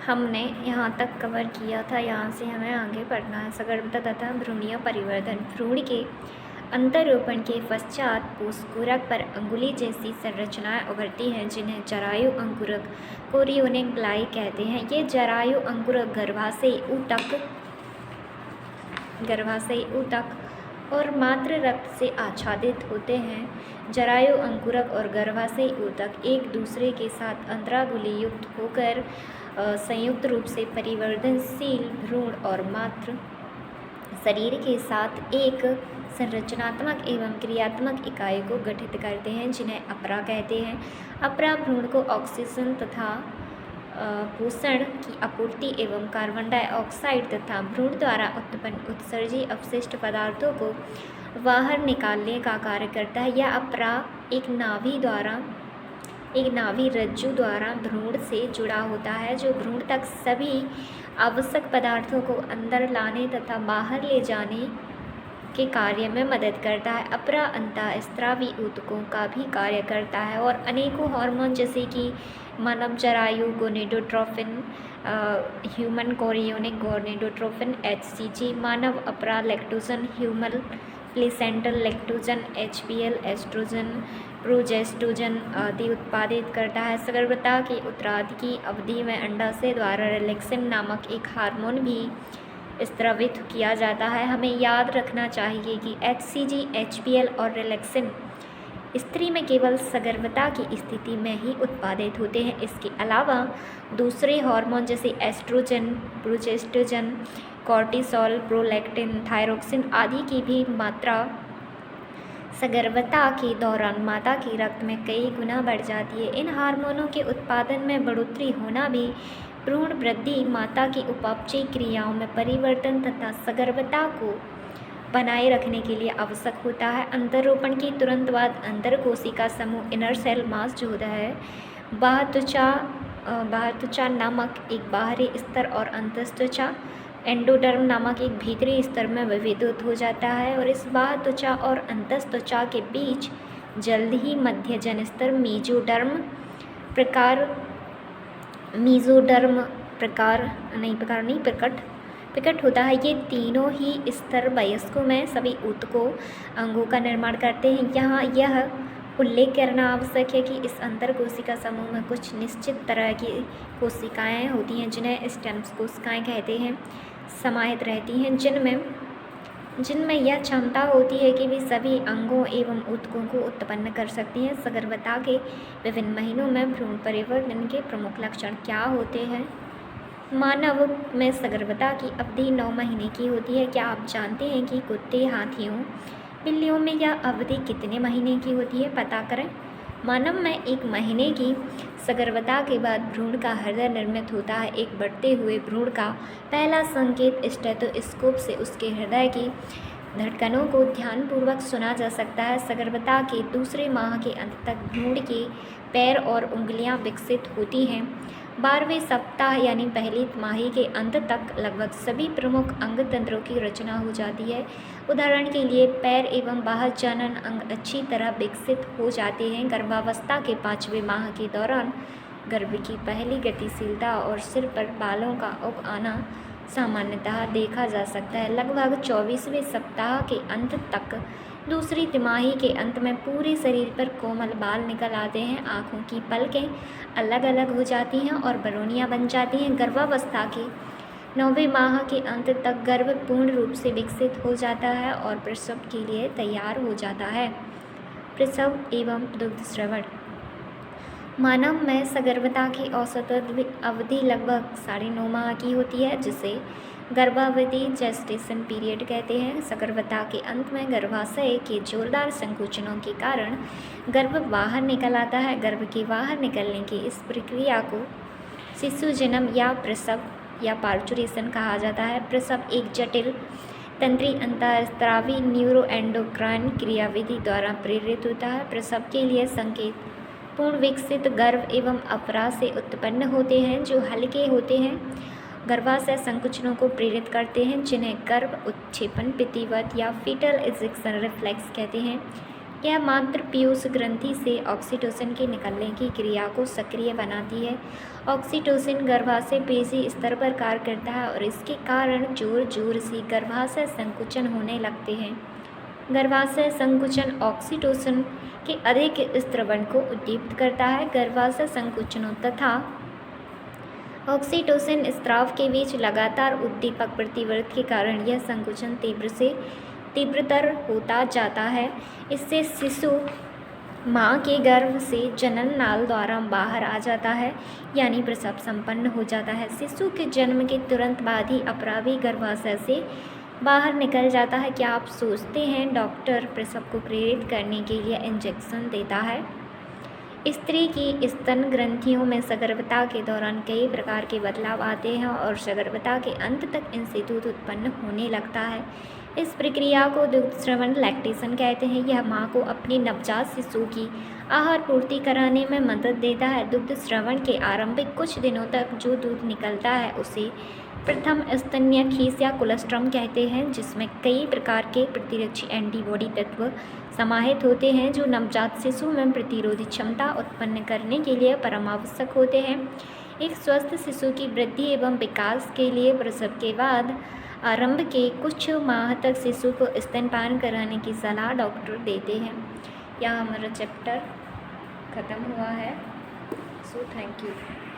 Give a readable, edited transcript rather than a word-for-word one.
हमने यहाँ तक कवर किया था, यहाँ से हमें आगे पढ़ना है। सगर्भता तथा भ्रूणीय परिवर्धन। भ्रूण के अंतरोपण के पश्चात पुष्पूरक पर अंगुली जैसी संरचनाएं उभरती हैं, जिन्हें जरायु अंकुरक कोरियोनिक ग्लाई कहते हैं। ये जरायु अंकुरक गर्भाशयी ऊतक और मातृ रक्त से आच्छादित होते हैं। जरायु अंकुरक और गर्भाशयी ऊतक एक दूसरे के साथ अंतरांगुली युक्त होकर संयुक्त रूप से परिवर्तनशील भ्रूण और मातृ शरीर के साथ एक संरचनात्मक एवं क्रियात्मक इकाई को गठित करते हैं, जिन्हें अपरा कहते हैं। अपरा भ्रूण को ऑक्सीजन तथा पोषण की आपूर्ति एवं कार्बन डाइऑक्साइड तथा भ्रूण द्वारा उत्पन्न उत्सर्जी अपशिष्ट पदार्थों को बाहर निकालने का कार्य करता है। यह अपरा एक नाभि रज्जु द्वारा भ्रूण से जुड़ा होता है, जो भ्रूण तक सभी आवश्यक पदार्थों को अंदर लाने तथा बाहर ले जाने के कार्य में मदद करता है। अपरा अंतःस्रावी ऊतकों का भी कार्य करता है और अनेकों हार्मोन जैसे कि मानव जरायु gonadotrophin, human chorionic gonadotrophin HCG, मानव अपरा lactogen, human placental lactogen HPL, estrogen, progestogen आदि उत्पादित करता है। सगर्भता की उत्तरार्ध की अवधि में अंडाशय द्वारा रिलैक्सिन नामक एक हार्मोन भी स्रावित किया जाता है। हमें याद रखना चाहिए कि HCG, HPL और रिलैक्सिन स्त्री में केवल सगर्भता की स्थिति में ही उत्पादित होते हैं। इसके अलावा दूसरे हार्मोन जैसे estrogen, progesterone, cortisol, prolactin, thyroxine आदि की भी मात्रा सगर्भता के दौरान माता के रक्त में कई गुना बढ़ जाती है। इन हार्मोनों के उत्पादन में बढ़ोतरी होना भी भ्रूण वृद्धि, माता की उपापचयी क्रियाओं में परिवर्तन तथा सगर्भता को बनाए रखने के लिए आवश्यक होता है। अंतरोपण के तुरंत बाद अंतरकोशिका समूह इनर सेल मास जो होता है बाह्यत्वचा नामक एक बाहरी स्तर और अंतस्त्वचा एंडोडर्म नामक एक भीतरी स्तर में विभेदित हो जाता है और इस बाह्यत्वचा और अंतस्त्वचा के बीच जल्द ही मध्य जनस्तर प्रकट होता है। ये तीनों ही स्तर वयस्कों में सभी ऊतकों अंगों का निर्माण करते हैं। यहाँ यह उल्लेख करना आवश्यक है कि इस अंतर कोशिका समूह में कुछ निश्चित तरह की कोशिकाएं होती हैं, जिन्हें स्टेम कोशिकाएं कहते हैं, समाहित रहती हैं, जिनमें यह क्षमता होती है कि वे सभी अंगों एवं ऊतकों को उत्पन्न कर सकती हैं। सगर्भता के विभिन्न महीनों में भ्रूण परिवर्तन के प्रमुख लक्षण क्या होते हैं? मानव में सगर्भता की अवधि 9 महीने की होती है। क्या आप जानते हैं कि कुत्ते, हाथियों, बिल्लियों में यह अवधि कितने महीने की होती है? पता करें। मानव में 1 महीने की सगर्भता के बाद भ्रूण का हृदय निर्मित होता है। एक बढ़ते हुए भ्रूण का पहला संकेत स्टेथोस्कोप से उसके हृदय की धड़कनों को ध्यानपूर्वक सुना जा सकता है। सगर्भता के दूसरे माह के अंत तक भ्रूण के पैर और उंगलियां विकसित होती हैं। 12वें सप्ताह यानी पहली तिमाही के अंत तक लगभग सभी प्रमुख अंग तंत्रों की रचना हो जाती है। उदाहरण के लिए पैर एवं बाह्य जनन अंग अच्छी तरह विकसित हो जाते हैं। गर्भावस्था के 5वें माह के दौरान गर्भ की पहली गतिशीलता और सिर पर बालों का उग आना सामान्यतः देखा जा सकता है। लगभग 24वें सप्ताह के अंत तक दूसरी तिमाही के अंत में पूरे शरीर पर कोमल बाल निकल आते हैं। आँखों की पलकें अलग अलग हो जाती हैं और बरौनियाँ बन जाती हैं। गर्भावस्था के 9वें माह के अंत तक गर्भ पूर्ण रूप से विकसित हो जाता है और प्रसव के लिए तैयार हो जाता है। प्रसव एवं दुग्धस्रवण। मानव में सगर्भता की औसत अवधि लगभग 9.5 माह की होती है, जिसे गर्भावधि जेस्टेशन पीरियड कहते हैं। सगर्भता के अंत में गर्भाशय के जोरदार संकुचनों के कारण गर्भ बाहर निकल आता है। गर्भ के बाहर निकलने की इस प्रक्रिया को शिशु जन्म या प्रसव या पार्चुरेशन कहा जाता है। प्रसव एक जटिल तंत्री अंतःस्रावी न्यूरोएंडोक्राइन क्रियाविधि द्वारा प्रेरित होता है। प्रसव के लिए संकेत पूर्ण विकसित गर्भ एवं अपरा से उत्पन्न होते हैं, जो हल्के होते हैं, गर्भाशय संकुचनों को प्रेरित करते हैं, जिन्हें गर्भ उत्क्षेपण, पितिवत या फीटल इजेक्शन रिफ्लेक्स कहते हैं। यह मात्र पीयूष ग्रंथि से ऑक्सीटोसिन के निकलने की क्रिया को सक्रिय बनाती है। ऑक्सीटोसिन गर्भाशय पेशी स्तर पर कार्य करता है और इसके कारण जोर जोर से गर्भाशय संकुचन होने लगते हैं। गर्भाशय संकुचन ऑक्सीटोसिन के अधिक स्त्रवण को उद्दीपित करता है। गर्भाशय संकुचनों तथा ऑक्सीटोसिन स्राव के बीच लगातार उद्दीपक प्रतिवर्त के कारण यह संकुचन तीव्रतर होता जाता है। इससे शिशु माँ के गर्भ से जनन नाल द्वारा बाहर आ जाता है, यानी प्रसव संपन्न हो जाता है। शिशु के जन्म के तुरंत बाद ही अपराभी गर्भाशय से बाहर निकल जाता है। क्या आप सोचते हैं डॉक्टर प्रसव को प्रेरित करने के लिए इंजेक्शन देता है? स्त्री की स्तन ग्रंथियों में सगर्भता के दौरान कई प्रकार के बदलाव आते हैं और सगर्भता के अंत तक इनसे दूध उत्पन्न होने लगता है। इस प्रक्रिया को दुग्ध स्रवण लैक्टेशन कहते हैं। यह माँ को अपनी नवजात शिशु की आहार पूर्ति कराने में मदद देता है। दुग्ध स्रवण के आरंभिक कुछ दिनों तक जो दूध निकलता है उसे प्रथम स्तन्य खीस या कोलेस्ट्रम कहते हैं, जिसमें कई प्रकार के प्रतिरक्षी एंटीबॉडी तत्व समाहित होते हैं जो नवजात शिशु में प्रतिरोधी क्षमता उत्पन्न करने के लिए परम आवश्यक होते हैं। एक स्वस्थ शिशु की वृद्धि एवं विकास के लिए प्रसव के बाद आरंभ के कुछ माह तक शिशु को स्तनपान कराने की सलाह डॉक्टर देते हैं। यहाँ हमारा चैप्टर ख़त्म हुआ है। So thank you.